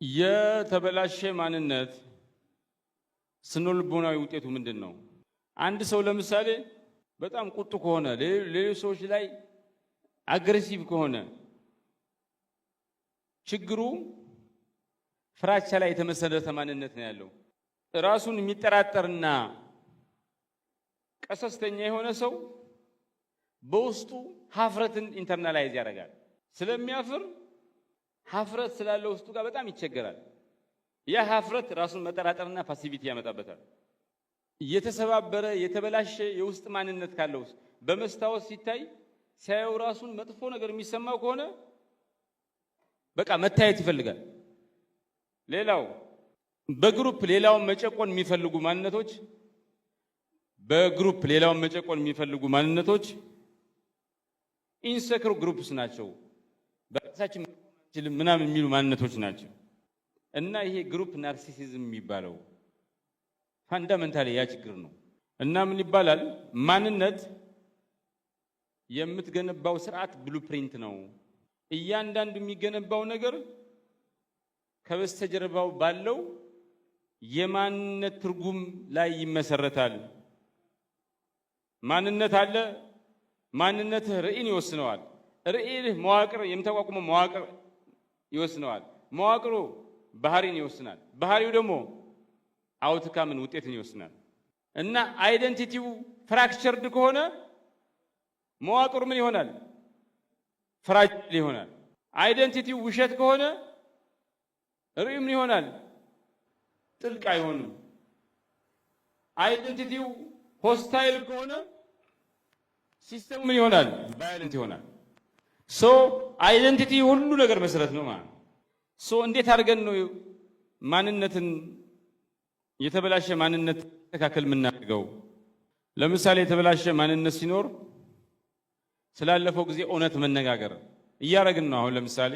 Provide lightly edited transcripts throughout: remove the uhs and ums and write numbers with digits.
የተበላሸ ማንነት ስነልቦናዊ ውጤቱ ምንድነው? አንድ ሰው ለምሳሌ በጣም ቁጡ ከሆነ ሌሎች ሰዎች ላይ አግሬሲቭ ከሆነ ችግሩ ፍራቻ ላይ የተመሰረተ ማንነት ነው ያለው። ራሱን የሚጠራጠርና ቀሰስተኛ የሆነ ሰው በውስጡ ሀፍረትን ኢንተርናላይዝ ያደርጋል። ስለሚያፍር ሀፍረት ስላለው ውስጡ ጋር በጣም ይቸገራል። ያ ሀፍረት ራሱን መጠራጠርና ፓሲቪቲ ያመጣበታል። የተሰባበረ የተበላሸ የውስጥ ማንነት ካለው በመስታወት ሲታይ ሲያየው ራሱን መጥፎ ነገር የሚሰማው ከሆነ በቃ መታየት ይፈልጋል። ሌላው በግሩፕ ሌላውን መጨቆን የሚፈልጉ ማንነቶች ኢንሰክር ግሩፕስ ናቸው። በራሳችን ምናምን የሚሉ ማንነቶች ናቸው። እና ይሄ ግሩፕ ናርሲሲዝም የሚባለው ፋንዳሜንታሊ ያ ችግር ነው። እና ምን ይባላል? ማንነት የምትገነባው ስርዓት ብሉፕሪንት ነው። እያንዳንዱ የሚገነባው ነገር ከበስተጀርባው ባለው የማንነት ትርጉም ላይ ይመሰረታል። ማንነት አለ። ማንነትህ ርዕይን ይወስነዋል። ርዕይህ መዋቅር የምተቋቁመው መዋቅር ይወስነዋል። መዋቅሩ ባህሪን ይወስናል። ባህሪው ደግሞ አውትካምን ውጤትን ይወስናል። እና አይደንቲቲው ፍራክቸርድ ከሆነ መዋቅሩ ምን ይሆናል? ፍራጅል ይሆናል። አይደንቲቲው ውሸት ከሆነ ርዕዩ ምን ይሆናል? ጥልቅ አይሆንም። አይደንቲቲው ሆስታይል ከሆነ ሲስተሙ ምን ይሆናል? ቫዮለንት ይሆናል። ሶ አይደንቲቲ ሁሉ ነገር መሰረት ነው ማለት ነው። ሶ እንዴት አድርገን ነው ማንነትን የተበላሸ ማንነት ተካከል የምናደርገው? ለምሳሌ የተበላሸ ማንነት ሲኖር ስላለፈው ጊዜ እውነት መነጋገር እያደረግን ነው። አሁን ለምሳሌ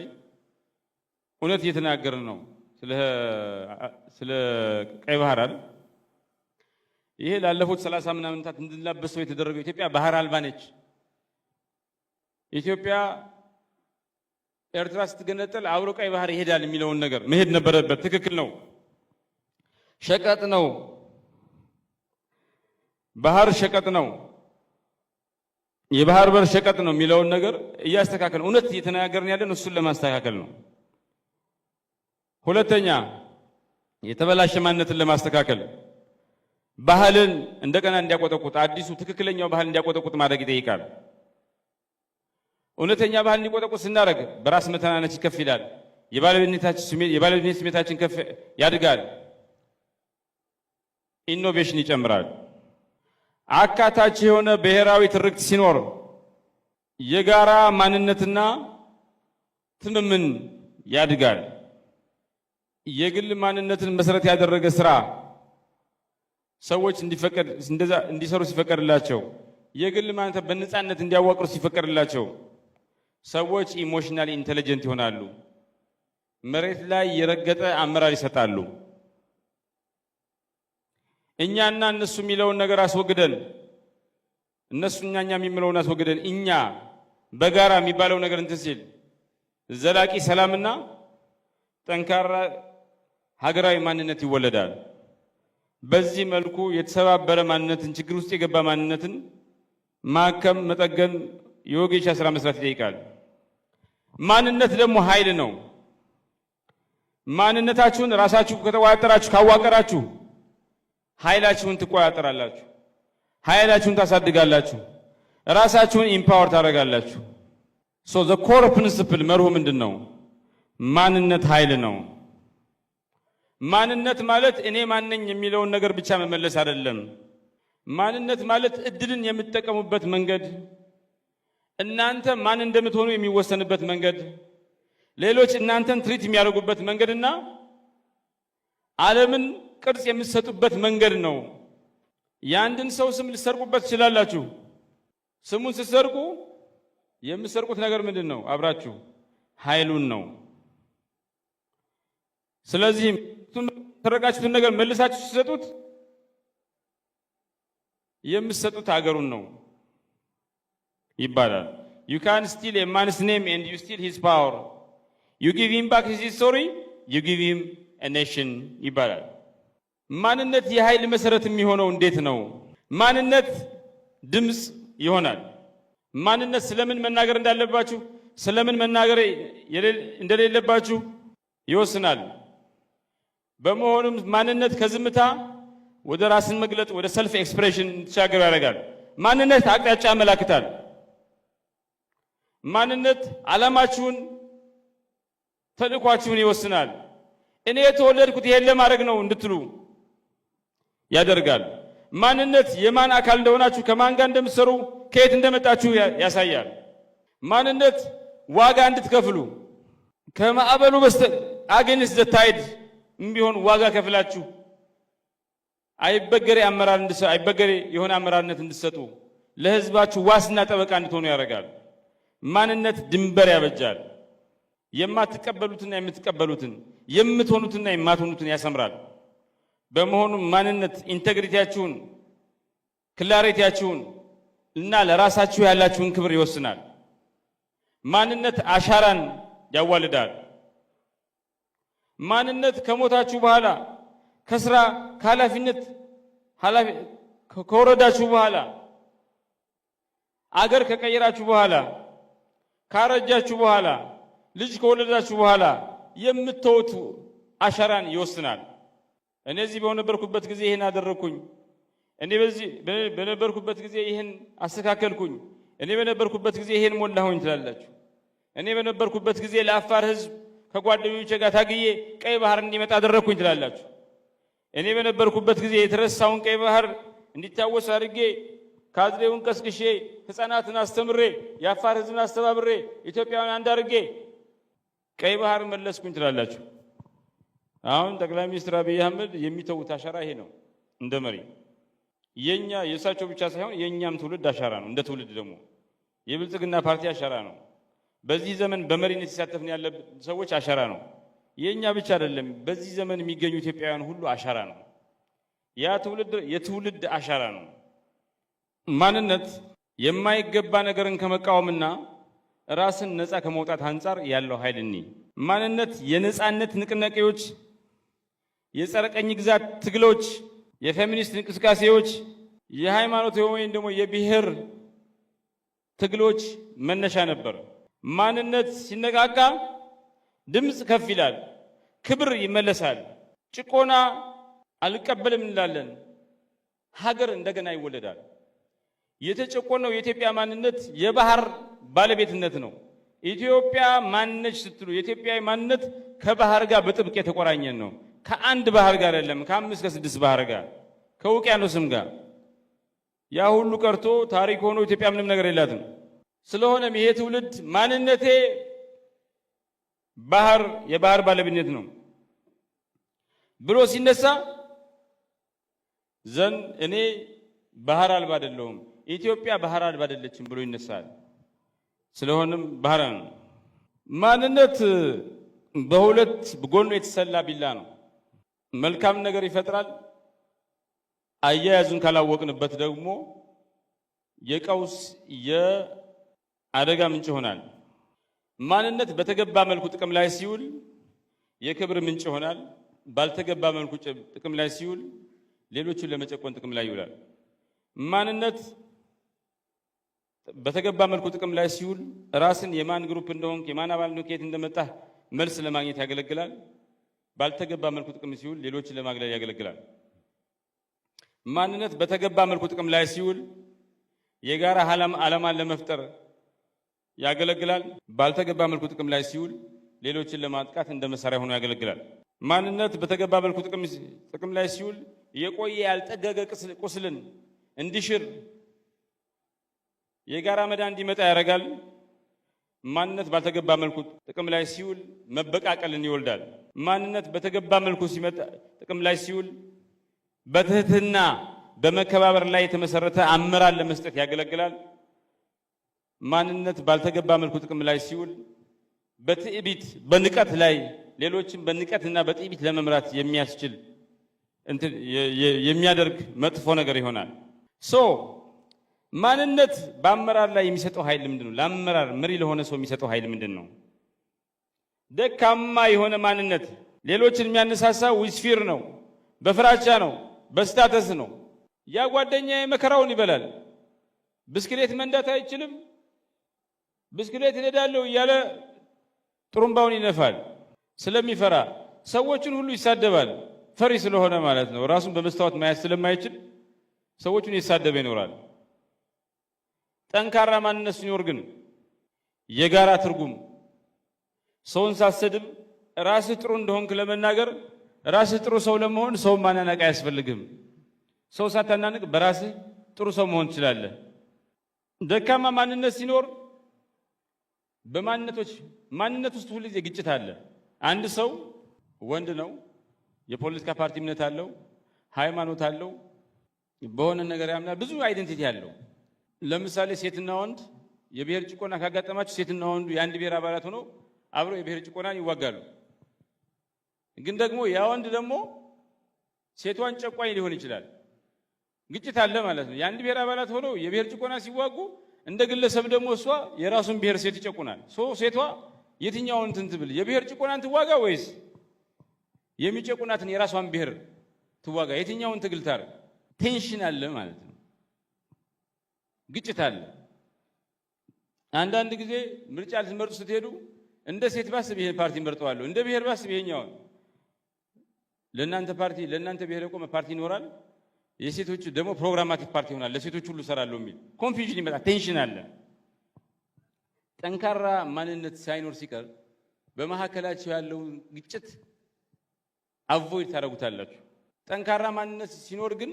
እውነት እየተናገርን ነው ስለ ቀይ ባህር አይደል? ይሄ ላለፉት 30 ምናምን ዓመታት እንድንላበሰው የተደረገው ኢትዮጵያ ባህር አልባ ነች። ኢትዮጵያ ኤርትራ ስትገነጠል አብሮ ቀይ ባህር ይሄዳል የሚለውን ነገር መሄድ ነበረበት። ትክክል ነው። ሸቀጥ ነው። ባህር ሸቀጥ ነው። የባህር በር ሸቀጥ ነው የሚለውን ነገር እያስተካከል እውነት እየተናገርን ያለን እሱን ለማስተካከል ነው። ሁለተኛ የተበላሸ ማንነትን ለማስተካከል ባህልን እንደገና እንዲያቆጠቁጥ አዲሱ ትክክለኛው ባህል እንዲያቆጠቁጥ ማድረግ ይጠይቃል። እውነተኛ ባህል እንዲቆጠቁጥ ስናደርግ በራስ መተናነች ከፍ ይላል። የባለቤትነት ስሜታችን ከፍ ያድጋል። ኢኖቬሽን ይጨምራል። አካታች የሆነ ብሔራዊ ትርክት ሲኖር የጋራ ማንነትና ትምምን ያድጋል። የግል ማንነትን መሰረት ያደረገ ስራ ሰዎች እንዲሰሩ ሲፈቀድላቸው፣ የግል ማንነት በነፃነት እንዲያዋቅሩ ሲፈቀድላቸው ሰዎች ኢሞሽናሊ ኢንተለጀንት ይሆናሉ። መሬት ላይ የረገጠ አመራር ይሰጣሉ። እኛና እነሱ የሚለውን ነገር አስወግደን እነሱና እኛ የሚለውን አስወግደን እኛ በጋራ የሚባለው ነገር እንትን ሲል ዘላቂ ሰላምና ጠንካራ ሀገራዊ ማንነት ይወለዳል። በዚህ መልኩ የተሰባበረ ማንነትን ችግር ውስጥ የገባ ማንነትን ማከም፣ መጠገን የወጌሻ ስራ መስራት ይጠይቃል። ማንነት ደግሞ ኃይል ነው። ማንነታችሁን ራሳችሁ ከተቆጣጠራችሁ ካዋቀራችሁ ኃይላችሁን ትቆጣጠራላችሁ። ኃይላችሁን ታሳድጋላችሁ። ራሳችሁን ኢምፓወር ታደርጋላችሁ። ሶ ዘ ኮር ፕሪንሲፕል መርሁ ምንድነው? ማንነት ኃይል ነው። ማንነት ማለት እኔ ማንነኝ የሚለውን ነገር ብቻ መመለስ አይደለም። ማንነት ማለት እድልን የምትጠቀሙበት መንገድ፣ እናንተ ማን እንደምትሆኑ የሚወሰንበት መንገድ፣ ሌሎች እናንተን ትሪት የሚያደርጉበት መንገድና ዓለምን ቅርጽ የምትሰጡበት መንገድ ነው። የአንድን ሰው ስም ልትሰርቁበት ትችላላችሁ። ስሙን ስትሰርቁ የምትሰርቁት ነገር ምንድን ነው? አብራችሁ ኃይሉን ነው። ስለዚህ ተረጋችሁትን ነገር መልሳችሁ ሲሰጡት የምትሰጡት ሀገሩን ነው ይባላል። You can steal a man's name and you steal his power. You give him back his history you give him a nation ይባላል። ማንነት የኃይል መሰረት የሚሆነው እንዴት ነው? ማንነት ድምጽ ይሆናል። ማንነት ስለምን መናገር እንዳለባችሁ ስለምን መናገር እንደሌለባችሁ ይወስናል። በመሆኑም ማንነት ከዝምታ ወደ ራስን መግለጥ ወደ ሰልፍ ኤክስፕሬሽን እንዲሻገር ያደርጋል። ማንነት አቅጣጫ ያመላክታል። ማንነት ዓላማችሁን ተልእኳችሁን ይወስናል። እኔ የተወለድኩት ይሄን ለማድረግ ነው እንድትሉ ያደርጋል። ማንነት የማን አካል እንደሆናችሁ ከማን ጋር እንደምትሰሩ ከየት እንደመጣችሁ ያሳያል። ማንነት ዋጋ እንድትከፍሉ ከማዕበሉ አገንስት ዘ ታይድ ቢሆን ዋጋ ከፍላችሁ አይበገሬ የሆነ አመራርነት እንድትሰጡ ለህዝባችሁ ዋስና ጠበቃ እንድትሆኑ ያደርጋል። ማንነት ድንበር ያበጃል። የማትቀበሉትና የምትቀበሉትን የምትሆኑትና የማትሆኑትን ያሰምራል። በመሆኑም ማንነት ኢንቴግሪቲያችሁን ክላሪቲያችሁን እና ለራሳችሁ ያላችሁን ክብር ይወስናል። ማንነት አሻራን ያዋልዳል። ማንነት ከሞታችሁ በኋላ ከስራ ከኃላፊነት ከወረዳችሁ በኋላ አገር ከቀየራችሁ በኋላ ካረጃችሁ በኋላ ልጅ ከወለዳችሁ በኋላ የምትተውት አሻራን ይወስናል። እኔ እዚህ በነበርኩበት ጊዜ ይሄን አደረኩኝ፣ እኔ በነበርኩበት ጊዜ ይሄን አስተካከልኩኝ፣ እኔ በነበርኩበት ጊዜ ይሄን ሞላሁኝ ትላላችሁ። እኔ በነበርኩበት ጊዜ ለአፋር ህዝብ ከጓደኞቼ ጋር ታግዬ ቀይ ባህር እንዲመጣ አደረኩኝ ትላላችሁ። እኔ በነበርኩበት ጊዜ የተረሳውን ቀይ ባህር እንዲታወስ አድርጌ ካድሬውን ቀስቅሼ ህፃናትን አስተምሬ የአፋር ህዝብን አስተባብሬ ኢትዮጵያውያን አንድ አድርጌ ቀይ ባህር መለስኩኝ ትላላችሁ። አሁን ጠቅላይ ሚኒስትር አብይ አህመድ የሚተውት አሻራ ይሄ ነው። እንደ መሪ የእሳቸው ብቻ ሳይሆን የእኛም ትውልድ አሻራ ነው። እንደ ትውልድ ደግሞ የብልጽግና ፓርቲ አሻራ ነው። በዚህ ዘመን በመሪነት የተሳተፍን ያለ ሰዎች አሻራ ነው። የኛ ብቻ አይደለም፣ በዚህ ዘመን የሚገኙ ኢትዮጵያውያን ሁሉ አሻራ ነው። ያ ትውልድ የትውልድ አሻራ ነው። ማንነት የማይገባ ነገርን ከመቃወምና ራስን ነፃ ከመውጣት አንፃር ያለው ኃይል ማንነት የነፃነት ንቅናቄዎች፣ የጸረ ቀኝ ግዛት ትግሎች፣ የፌሚኒስት እንቅስቃሴዎች፣ የሃይማኖት ወይም ደግሞ የብሔር ትግሎች መነሻ ነበር። ማንነት ሲነቃቃ ድምጽ ከፍ ይላል፣ ክብር ይመለሳል፣ ጭቆና አልቀበልም እንላለን፣ ሀገር እንደገና ይወለዳል። የተጨቆነው የኢትዮጵያ ማንነት የባህር ባለቤትነት ነው። ኢትዮጵያ ማንነች ስትሉ የኢትዮጵያ ማንነት ከባህር ጋር በጥብቅ የተቆራኘ ነው። ከአንድ ባህር ጋር አይደለም፣ ከ5 ከ6 ባህር ጋር ከውቅያኖስም ጋር። ያ ሁሉ ቀርቶ ታሪክ ሆኖ ኢትዮጵያ ምንም ነገር የላትም። ስለሆነም ይሄ ትውልድ ማንነቴ የባህር ባለቤትነት ነው ብሎ ሲነሳ እኔ ባህር አልባ አይደለሁም፣ ኢትዮጵያ ባህር አልባ አይደለችም ብሎ ይነሳል። ስለሆነም ባህር ነው። ማንነት በሁለት ጎኑ የተሰላ ቢላ ነው። መልካም ነገር ይፈጥራል፣ አያያዙን ካላወቅንበት ደግሞ የቀውስ የአደጋ ምንጭ ይሆናል። ማንነት በተገባ መልኩ ጥቅም ላይ ሲውል የክብር ምንጭ ይሆናል። ባልተገባ መልኩ ጥቅም ላይ ሲውል ሌሎችን ለመጨቆን ጥቅም ላይ ይውላል። ማንነት በተገባ መልኩ ጥቅም ላይ ሲውል ራስን የማን ግሩፕ እንደሆንክ የማን አባል እንደሆንክ ከየት እንደመጣህ መልስ ለማግኘት ያገለግላል። ባልተገባ መልኩ ጥቅም ሲውል ሌሎችን ለማግለል ያገለግላል። ማንነት በተገባ መልኩ ጥቅም ላይ ሲውል የጋራ ዓላማን ለመፍጠር ያገለግላል። ባልተገባ መልኩ ጥቅም ላይ ሲውል ሌሎችን ለማጥቃት እንደ መሳሪያ ሆኖ ያገለግላል። ማንነት በተገባ መልኩ ጥቅም ላይ ሲውል የቆየ ያልጠገገ ቁስልን እንዲሽር የጋራ መዳን እንዲመጣ ያደርጋል። ማንነት ባልተገባ መልኩ ጥቅም ላይ ሲውል መበቃቀልን ይወልዳል። ማንነት በተገባ መልኩ ጥቅም ላይ ሲውል በትህትና በመከባበር ላይ የተመሰረተ አመራር ለመስጠት ያገለግላል። ማንነት ባልተገባ መልኩ ጥቅም ላይ ሲውል በትዕቢት በንቀት ላይ ሌሎችን በንቀትና በትዕቢት ለመምራት የሚያስችል የሚያደርግ መጥፎ ነገር ይሆናል። ማንነት በአመራር ላይ የሚሰጠው ኃይል ምንድነው? ለአመራር መሪ ለሆነ ሰው የሚሰጠው ኃይል ምንድነው? ደካማ የሆነ ማንነት ሌሎችን የሚያነሳሳ ዊዝፊር ነው፣ በፍራቻ ነው፣ በስታተስ ነው። ያ ጓደኛዬ መከራውን ይበላል። ብስክሌት መንዳት አይችልም፣ ብስክሌት እነዳለሁ እያለ ጥሩምባውን ይነፋል። ስለሚፈራ ሰዎችን ሁሉ ይሳደባል። ፈሪ ስለሆነ ማለት ነው። ራሱን በመስታወት ማየት ስለማይችል ሰዎችን እየተሳደበ ይኖራል። ጠንካራ ማንነት ሲኖር ግን የጋራ ትርጉም፣ ሰውን ሳትሰድብ ራስህ ጥሩ እንደሆንክ ለመናገር፣ ራስህ ጥሩ ሰው ለመሆን ሰው ማናነቅ አያስፈልግም። ሰው ሳታናንቅ በራስህ ጥሩ ሰው መሆን ትችላለህ። ደካማ ማንነት ሲኖር ማንነት ውስጥ ሁሉ ጊዜ ግጭት አለ። አንድ ሰው ወንድ ነው፣ የፖለቲካ ፓርቲ እምነት አለው፣ ሃይማኖት አለው፣ በሆነ ነገር ያምናል፣ ብዙ አይደንቲቲ አለው። ለምሳሌ ሴትና ወንድ የብሔር ጭቆና ካጋጠማቸው ሴትና ወንዱ የአንድ ብሔር አባላት ሆነው አብረው የብሔር ጭቆናን ይዋጋሉ። ግን ደግሞ ያ ወንድ ደግሞ ሴቷን ጨቋኝ ሊሆን ይችላል። ግጭት አለ ማለት ነው። የአንድ ብሔር አባላት ሆነው የብሔር ጭቆና ሲዋጉ እንደ ግለሰብ ደግሞ እሷ የራሱን ብሔር ሴት ይጨቁናል። ሴቷ የትኛውን እንትን ትብል? የብሔር ጭቆናን ትዋጋ ወይስ የሚጨቁናትን የራሷን ብሔር ትዋጋ? የትኛውን ትግል ታርግ? ቴንሽን አለ ማለት ነው። ግጭት አለ። አንዳንድ ጊዜ ምርጫ ልትመርጡ ስትሄዱ እንደ ሴት ባስብ ይሄን ፓርቲ መርጠዋለሁ፣ እንደ ብሔር ባስብ ይሄኛውን። ለእናንተ ፓርቲ ለእናንተ ብሔር የቆመ ፓርቲ ይኖራል። የሴቶች ደግሞ ፕሮግራማቲክ ፓርቲ ይሆናል። ለሴቶች ሁሉ ሰራለሁ የሚል ኮንፊውዥን ይመጣል። ቴንሽን አለ። ጠንካራ ማንነት ሳይኖር ሲቀር በመካከላቸው ያለው ግጭት አቮይድ ታደርጉታላችሁ። ጠንካራ ማንነት ሲኖር ግን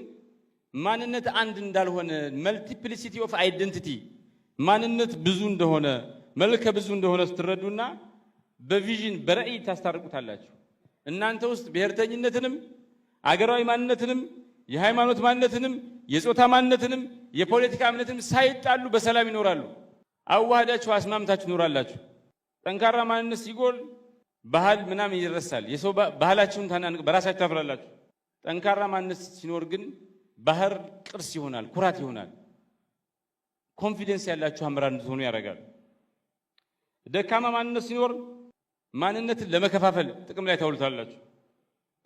ማንነት አንድ እንዳልሆነ፣ መልቲፕሊሲቲ ኦፍ አይደንቲቲ፣ ማንነት ብዙ እንደሆነ፣ መልከ ብዙ እንደሆነ ስትረዱና በቪዥን በራዕይ ታስታርቁታላችሁ። እናንተ ውስጥ ብሔርተኝነትንም አገራዊ ማንነትንም የሃይማኖት ማንነትንም የጾታ ማንነትንም የፖለቲካ እምነትንም ሳይጣሉ በሰላም ይኖራሉ። አዋህዳችሁ አስማምታችሁ ይኖራላችሁ። ጠንካራ ማንነት ሲጎል ባህል ምናምን ይረሳል። የሰው ባህላችሁን ታናንቅ በራሳችሁ ታፍራላችሁ። ጠንካራ ማንነት ሲኖር ግን ባህር ቅርስ ይሆናል፣ ኩራት ይሆናል። ኮንፊደንስ ያላችሁ አመራር እንድትሆኑ ያደርጋል። ደካማ ማንነት ሲኖር ማንነትን ለመከፋፈል ጥቅም ላይ ታውሉታላችሁ።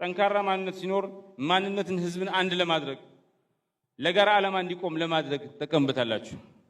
ጠንካራ ማንነት ሲኖር ማንነትን ህዝብን አንድ ለማድረግ ለጋራ ዓላማ እንዲቆም ለማድረግ ተጠቀምበታላችሁ።